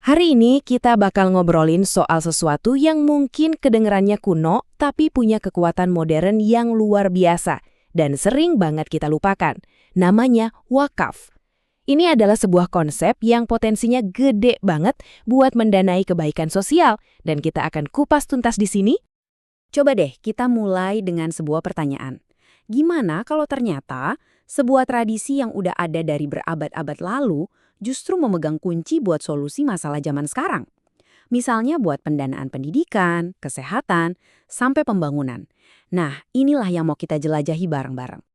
Hari ini kita bakal ngobrolin soal sesuatu yang mungkin kedengerannya kuno, tapi punya kekuatan modern yang luar biasa dan sering banget kita lupakan. Namanya wakaf. Ini adalah sebuah konsep yang potensinya gede banget buat mendanai kebaikan sosial, dan kita akan kupas tuntas di sini. Coba deh kita mulai dengan sebuah pertanyaan. Gimana kalau ternyata sebuah tradisi yang udah ada dari berabad-abad lalu justru memegang kunci buat solusi masalah zaman sekarang? Misalnya buat pendanaan pendidikan, kesehatan, sampai pembangunan. Nah, inilah yang mau kita jelajahi bareng-bareng.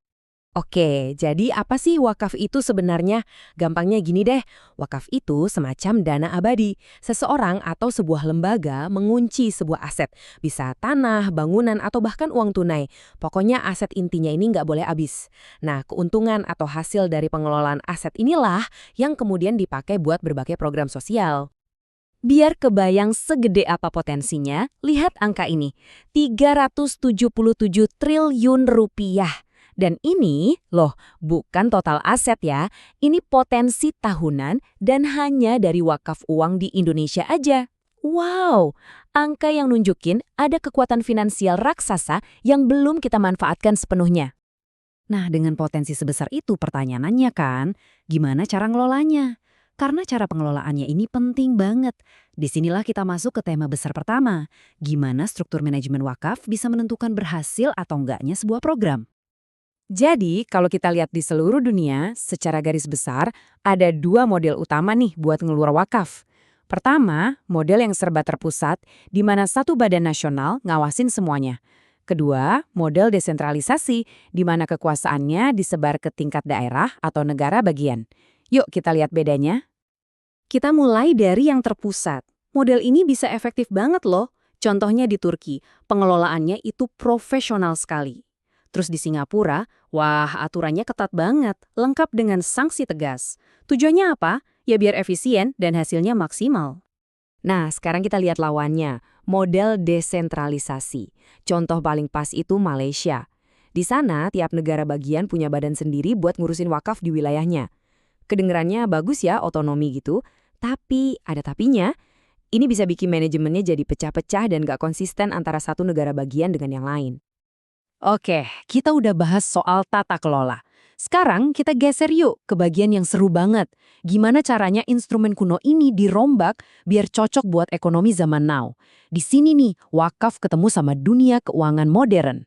Oke, jadi apa sih wakaf itu sebenarnya? Gampangnya gini deh, wakaf itu semacam dana abadi. Seseorang atau sebuah lembaga mengunci sebuah aset. Bisa tanah, bangunan, atau bahkan uang tunai. Pokoknya aset intinya ini nggak boleh habis. Nah, keuntungan atau hasil dari pengelolaan aset inilah yang kemudian dipakai buat berbagai program sosial. Biar kebayang segede apa potensinya, lihat angka ini, 377 triliun rupiah. Dan ini, loh, bukan total aset ya, ini potensi tahunan dan hanya dari wakaf uang di Indonesia aja. Wow, angka yang nunjukin ada kekuatan finansial raksasa yang belum kita manfaatkan sepenuhnya. Nah, dengan potensi sebesar itu pertanyaannya kan, gimana cara ngelolanya? Karena cara pengelolaannya ini penting banget. Disinilah kita masuk ke tema besar pertama, gimana struktur manajemen wakaf bisa menentukan berhasil atau enggaknya sebuah program. Jadi, kalau kita lihat di seluruh dunia, secara garis besar, ada dua model utama nih buat ngeluar wakaf. Pertama, model yang serba terpusat, di mana satu badan nasional ngawasin semuanya. Kedua, model desentralisasi, di mana kekuasaannya disebar ke tingkat daerah atau negara bagian. Yuk kita lihat bedanya. Kita mulai dari yang terpusat. Model ini bisa efektif banget loh. Contohnya di Turki, pengelolaannya itu profesional sekali. Terus di Singapura, wah aturannya ketat banget, lengkap dengan sanksi tegas. Tujuannya apa? Ya biar efisien dan hasilnya maksimal. Nah, sekarang kita lihat lawannya, model desentralisasi. Contoh paling pas itu Malaysia. Di sana, tiap negara bagian punya badan sendiri buat ngurusin wakaf di wilayahnya. Kedengerannya bagus ya, otonomi gitu. Tapi, ada tapinya, ini bisa bikin manajemennya jadi pecah-pecah dan gak konsisten antara satu negara bagian dengan yang lain. Oke, kita udah bahas soal tata kelola. Sekarang kita geser yuk ke bagian yang seru banget. Gimana caranya instrumen kuno ini dirombak biar cocok buat ekonomi zaman now. Di sini nih, wakaf ketemu sama dunia keuangan modern.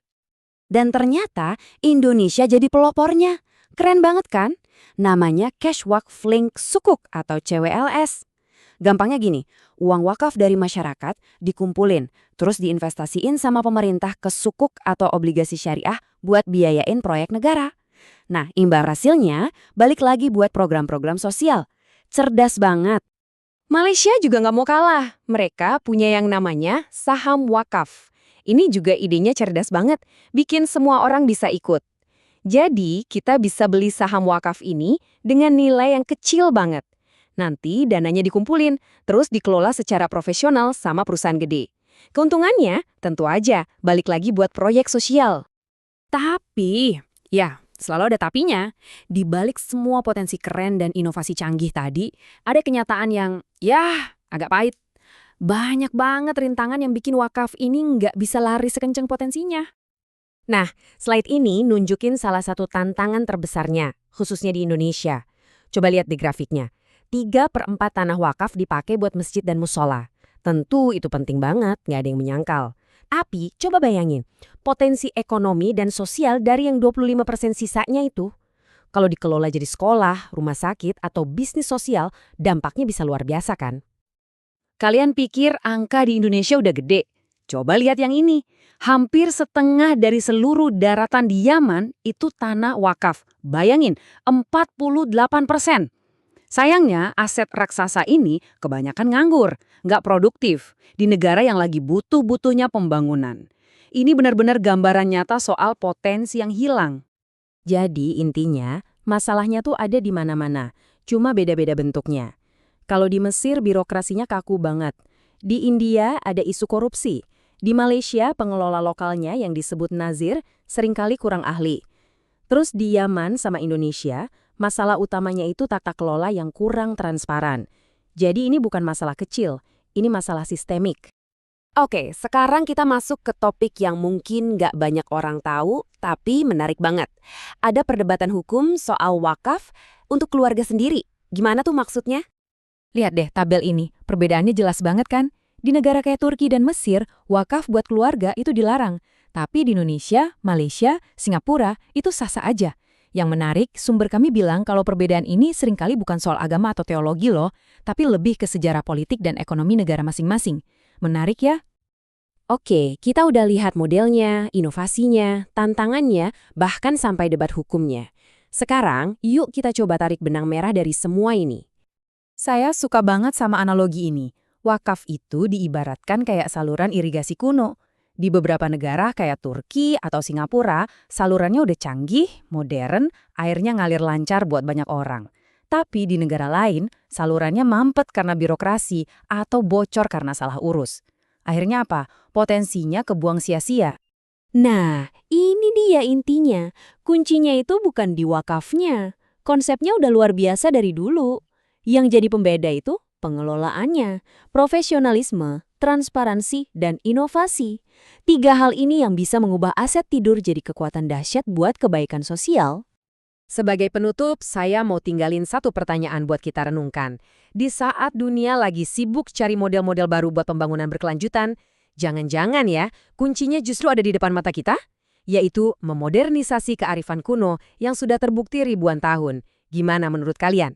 Dan ternyata Indonesia jadi pelopornya. Keren banget kan? Namanya Cash Wakf Link Sukuk atau CWLS. Gampangnya gini, uang wakaf dari masyarakat dikumpulin, terus diinvestasiin sama pemerintah ke sukuk atau obligasi syariah buat biayain proyek negara. Nah, imbal hasilnya balik lagi buat program-program sosial. Cerdas banget. Malaysia juga nggak mau kalah. Mereka punya yang namanya saham wakaf. Ini juga idenya cerdas banget, bikin semua orang bisa ikut. Jadi, kita bisa beli saham wakaf ini dengan nilai yang kecil banget. Nanti dananya dikumpulin, terus dikelola secara profesional sama perusahaan gede. Keuntungannya, tentu aja, balik lagi buat proyek sosial. Tapi, ya, selalu ada tapinya. Di balik semua potensi keren dan inovasi canggih tadi, ada kenyataan yang, ya, agak pahit. Banyak banget rintangan yang bikin wakaf ini nggak bisa lari sekencang potensinya. Nah, slide ini nunjukin salah satu tantangan terbesarnya, khususnya di Indonesia. Coba lihat di grafiknya. 3/4 tanah wakaf dipakai buat masjid dan musola. Tentu itu penting banget, nggak ada yang menyangkal. Tapi coba bayangin, potensi ekonomi dan sosial dari yang 25% sisanya itu. Kalau dikelola jadi sekolah, rumah sakit, atau bisnis sosial, dampaknya bisa luar biasa kan? Kalian pikir angka di Indonesia udah gede? Coba lihat yang ini. Hampir setengah dari seluruh daratan di Yaman itu tanah wakaf. Bayangin, 48%. Sayangnya, aset raksasa ini kebanyakan nganggur, nggak produktif, di negara yang lagi butuh-butuhnya pembangunan. Ini benar-benar gambaran nyata soal potensi yang hilang. Jadi intinya, masalahnya tuh ada di mana-mana, cuma beda-beda bentuknya. Kalau di Mesir birokrasinya kaku banget. Di India ada isu korupsi. Di Malaysia pengelola lokalnya yang disebut nazir seringkali kurang ahli. Terus di Yaman sama Indonesia, masalah utamanya itu tata kelola yang kurang transparan. Jadi ini bukan masalah kecil, ini masalah sistemik. Oke, sekarang kita masuk ke topik yang mungkin nggak banyak orang tahu, tapi menarik banget. Ada perdebatan hukum soal wakaf untuk keluarga sendiri. Gimana tuh maksudnya? Lihat deh tabel ini, perbedaannya jelas banget kan? Di negara kayak Turki dan Mesir, wakaf buat keluarga itu dilarang. Tapi di Indonesia, Malaysia, Singapura, itu sah-sah aja. Yang menarik, sumber kami bilang kalau perbedaan ini seringkali bukan soal agama atau teologi loh, tapi lebih ke sejarah politik dan ekonomi negara masing-masing. Menarik ya? Oke, kita udah lihat modelnya, inovasinya, tantangannya, bahkan sampai debat hukumnya. Sekarang, yuk kita coba tarik benang merah dari semua ini. Saya suka banget sama analogi ini. Wakaf itu diibaratkan kayak saluran irigasi kuno. Di beberapa negara kayak Turki atau Singapura, salurannya udah canggih, modern, airnya ngalir lancar buat banyak orang. Tapi di negara lain, salurannya mampet karena birokrasi atau bocor karena salah urus. Akhirnya apa? Potensinya kebuang sia-sia. Nah, ini dia intinya. Kuncinya itu bukan di wakafnya. Konsepnya udah luar biasa dari dulu. Yang jadi pembeda itu pengelolaannya, profesionalisme, transparansi, dan inovasi. 3 hal ini yang bisa mengubah aset tidur jadi kekuatan dahsyat buat kebaikan sosial. Sebagai penutup, saya mau tinggalin satu pertanyaan buat kita renungkan. Di saat dunia lagi sibuk cari model-model baru buat pembangunan berkelanjutan, jangan-jangan ya, kuncinya justru ada di depan mata kita? Yaitu memodernisasi kearifan kuno yang sudah terbukti ribuan tahun. Gimana menurut kalian?